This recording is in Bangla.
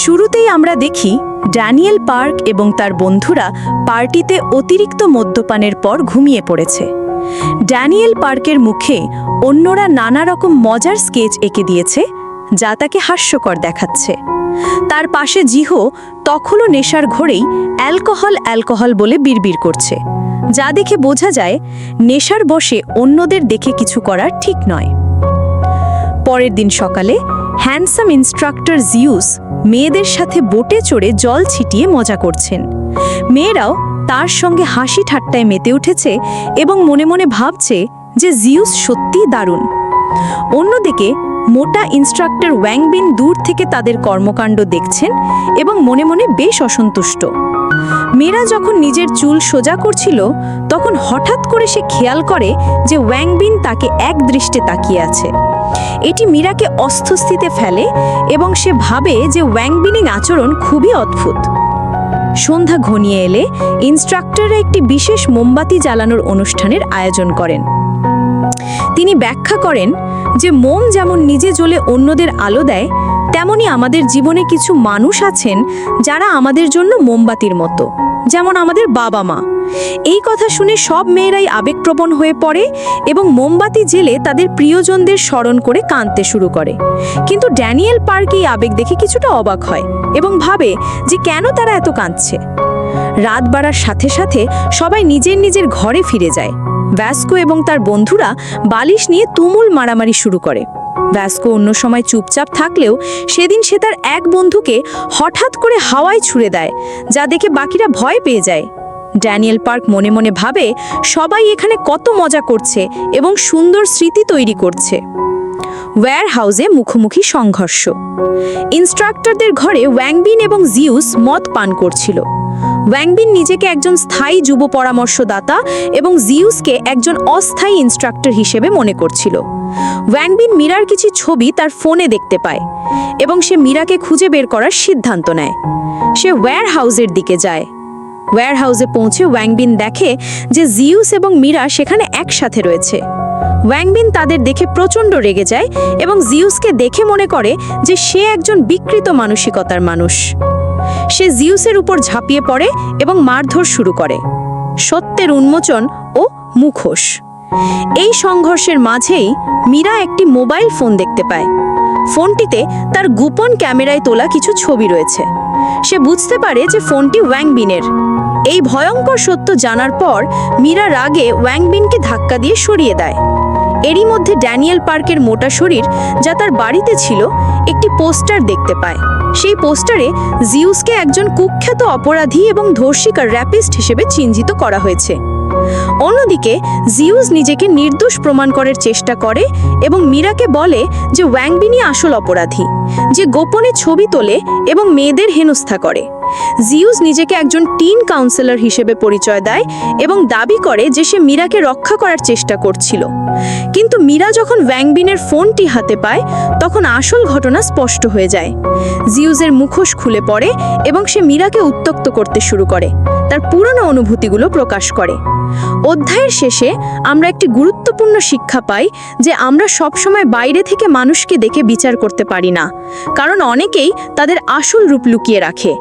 শুরুতেই আমরা দেখি ড্যানিয়েল পার্ক এবং তার বন্ধুরা পার্টিতে অতিরিক্ত মদ্যপানের পর ঘুমিয়ে পড়েছে। ড্যানিয়েল পার্কের মুখে অন্যরা নানা রকম মজার স্কেচ এঁকে দিয়েছে, যা তাকে হাস্যকর দেখাচ্ছে। তার পাশে জিহো তখনও নেশার ঘোরেই অ্যালকোহল অ্যালকোহল বলে বিড়বিড় করছে, যা দেখে বোঝা যায় নেশার বশে অন্যদের দেখে কিছু করা ঠিক নয়। পরের দিন সকালে হ্যান্ডসাম ইনস্ট্রাক্টর জিউস মেয়েদের সাথে বোটে চড়ে জল ছিটিয়ে মজা করছেন। মেয়েরাও তার সঙ্গে হাসি ঠাট্টায় মেতে উঠেছে এবং মনে মনে ভাবছে যে জিউস সত্যিই দারুণ। অন্যদিকে মোটা ইনস্ট্রাক্টর ওয়াংবিন দূর থেকে তাদের কর্মকাণ্ড দেখছেন এবং মনে মনে বেশ অসন্তুষ্ট। মেয়েরা যখন নিজের চুল সোজা করছিল, তখন হঠাৎ করে সে খেয়াল করে যে ওয়াংবিন তাকে এক দৃষ্টে তাকিয়ে আছে। এটি মীরাকে অস্বস্তিতে ফেলে এবং সে ভাবে যে ওয়াংবিনের আচরণ খুবই অদ্ভুত। সন্ধ্যা ঘনিয়ে এলে ইনস্ট্রাক্টররা একটি বিশেষ মোমবাতি জ্বালানোর অনুষ্ঠানের আয়োজন করেন। তিনি ব্যাখ্যা করেন যে মোম যেমন নিজে জ্বলে অন্যদের আলো দেয়, তেমনি আমাদের জীবনে কিছু মানুষ আছেন যারা আমাদের জন্য মোমবাতির মতো, যেমন আমাদের বাবা মা। এই কথা শুনে সব মেয়েরাই আবেগপ্রবণ হয়ে পড়ে এবং মোমবাতি জ্বেলে তাদের প্রিয়জনদের স্মরণ করে কাঁদতে শুরু করে। কিন্তু ড্যানিয়েল পার্ক এই আবেগ দেখে কিছুটা অবাক হয় এবং ভাবে যে কেন তারা এত কাঁদছে। রাত বাড়ার সাথে সাথে সবাই নিজের নিজের ঘরে ফিরে যায়। ভ্যাস্কো এবং তার বন্ধুরা বালিশ নিয়ে তুমুল মারামারি শুরু করে। ভ্যাস্কো অন্য সময় চুপচাপ থাকলেও সেদিন সে তার এক বন্ধুকে হঠাৎ করে হাওয়ায় ছুঁড়ে দেয়, যা দেখে বাকিরা ভয় পেয়ে যায়। ড্যানিয়েল পার্ক মনে মনে ভাবে সবাই এখানে কত মজা করছে এবং সুন্দর স্মৃতি তৈরি করছে। ওয়্যার হাউসে মুখোমুখি সংঘর্ষ। ইনস্ট্রাক্টরদের ঘরে ওয়াংবিন এবং জিউস মদ পান করছিল। ওয়াংবিন নিজেকে একজন স্থায়ী যুব পরামর্শদাতা এবং জিউসকে একজন অস্থায়ী ইনস্ট্রাক্টর হিসেবে মনে করছিল। ওয়াংবিন মীরার কিছু ছবি তার ফোনে দেখতে পায় এবং সে মীরাকে খুঁজে বের করার সিদ্ধান্ত নেয়। সে ওয়্যার হাউসের দিকে যায়। ওয়্যার হাউসে পৌঁছে ওয়াংবিন দেখে যে জিউস এবং মীরা সেখানে একসাথে রয়েছে। ওয়াংবিন তাদের দেখে প্রচণ্ড রেগে যায় এবং জিউসকে দেখে মনে করে যে সে একজন বিকৃত মানসিকতার মানুষ। সে জিউসের উপর ঝাঁপিয়ে পড়ে এবং মারধর শুরু করে। সত্যের উন্মোচন ও মুখোশ। এই সংঘর্ষের মাঝেই মীরা একটি মোবাইল ফোন দেখতে পায়। ফোনটিতে তার গোপন ক্যামেরায় তোলা কিছু ছবি রয়েছে। সে বুঝতে পারে যে ফোনটি ওয়াংবিনের। এই ভয়ঙ্কর সত্য জানার পর মীরা রাগে ওয়াংবিনকে ধাক্কা দিয়ে সরিয়ে দেয়। এরই মধ্যে ড্যানিয়েল পার্কের মোটা শরীর, যা তার বাড়িতে ছিল, একটি পোস্টার দেখতে পায়। সেই পোস্টারে জিউসকে একজন কুখ্যাত অপরাধী এবং ধর্ষিকার র্যাপিস্ট হিসেবে চিহ্নিত করা হয়েছে। অন্যদিকে জিউস নিজেকে নির্দোষ প্রমাণ করার চেষ্টা করে এবং মীরাকে বলে যে ওয়াংবিনই আসল অপরাধী, যে গোপনে ছবি তোলে এবং মেয়েদের হেনস্থা করে। জিউস নিজেকে একজন টিন কাউন্সিলর হিসেবে পরিচয় দেয় এবং দাবি করে যে সে মীরাকে রক্ষা করার চেষ্টা করছিল। কিন্তু মীরা যখন ওয়াংবিনের ফোনটি হাতে পায়, তখন আসল ঘটনা স্পষ্ট হয়ে যায়। জিউসের মুখোশ খুলে পড়ে এবং সে মীরাকে উত্ত্যক্ত করতে শুরু করে, তার পুরনো অনুভূতিগুলো প্রকাশ করে। অধ্যায়ের শেষে আমরা একটি গুরুত্বপূর্ণ শিক্ষা পাই যে আমরা সবসময় বাইরে থেকে মানুষকে দেখে বিচার করতে পারি না, কারণ অনেকেই তাদের আসল রূপ লুকিয়ে রাখে।